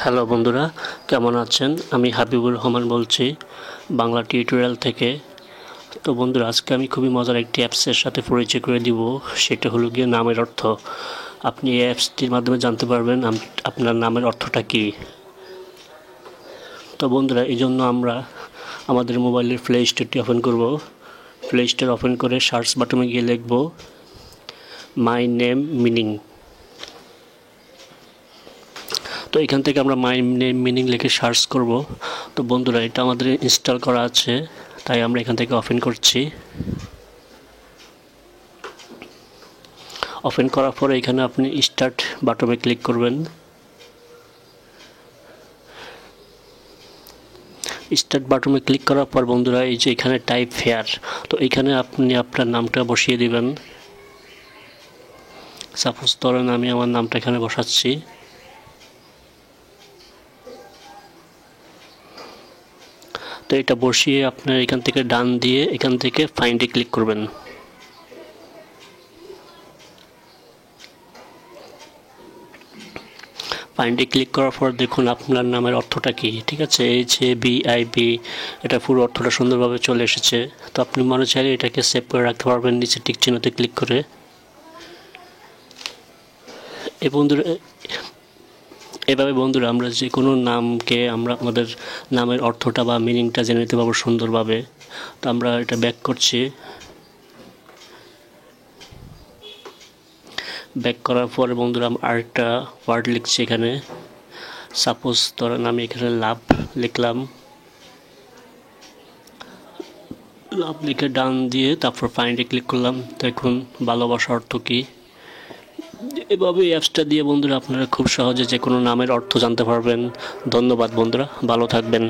Hello বন্ধুরা, কেমন আছেন? আমি হাবিবুর রহমান বলছি বাংলা টিউটোরিয়াল থেকে। তো বন্ধুরা, আজকে আমি খুবই মজার একটি অ্যাপসের সাথে পরিচয় করে দিব। সেটা হলো গিয়ে নামের অর্থ। আপনি এই অ্যাপসটির মাধ্যমে জানতে পারবেন আপনার নামের অর্থটা কী। তো বন্ধুরা, এই জন্য আমরা আমাদের মোবাইলের প্লে স্টোরটি ওপেন করব। প্লে স্টোর ওপেন করে সার্চ বাটনে গিয়ে লিখব মাই নেম মিনিং। তো এখান থেকে আমরা মাই নেম মিনিং লিখে সার্চ করব। তো বন্ধুরা, এটা আমাদের ইনস্টল করা আছে, তাই আমরা এখান থেকে ওপেন করছি। ওপেন করার পরে এখানে আপনি স্টার্ট বাটনে ক্লিক করবেন। স্টার্ট বাটনে ক্লিক করার পর বন্ধুরা, এই যে এখানে টাইপ হেয়ার, তো এখানে আপনি আপনার নামটা বসিয়ে দিবেন। সাপোজ ধরেন আমি আমার নামটা এখানে বসাচ্ছি। তো এটা বসিয়ে আপনার এখান থেকে ডান দিয়ে এখান থেকে ফাইন্ডে ক্লিক করবেন। ফাইন্ডে ক্লিক করার পর দেখুন আপনার নামের অর্থটা কি। ঠিক আছে, এই যে BIB, এটা পুরো অর্থটা সুন্দরভাবে চলে এসেছে। তো আপনি মনে চাইলে এটাকে সেভ করে রাখতে পারবেন নিচে টিক চিহ্নতে ক্লিক করে। এভাবে বন্ধুরা আমরা যে কোনো নামকে আমরা আমাদের নামের অর্থটা বা মিনিংটা জেনে নিতে পারবো সুন্দরভাবে। তো আমরা এটা ব্যাক করছি। ব্যাক করার পরে বন্ধুরা আরেকটা ওয়ার্ড লিখছি এখানে। সাপোজ ধরেন আমি এখানে লাভ লিখলাম। লাভ লিখে ডান দিয়ে তারপর ফাইন্ডে ক্লিক করলাম। দেখুন ভালোবাসার অর্থ কী। এভাবে এই অ্যাপসটা দিয়ে বন্ধুরা আপনারা খুব সহজে যে কোনো নামের অর্থ জানতে পারবেন। ধন্যবাদ বন্ধুরা, ভালো থাকবেন।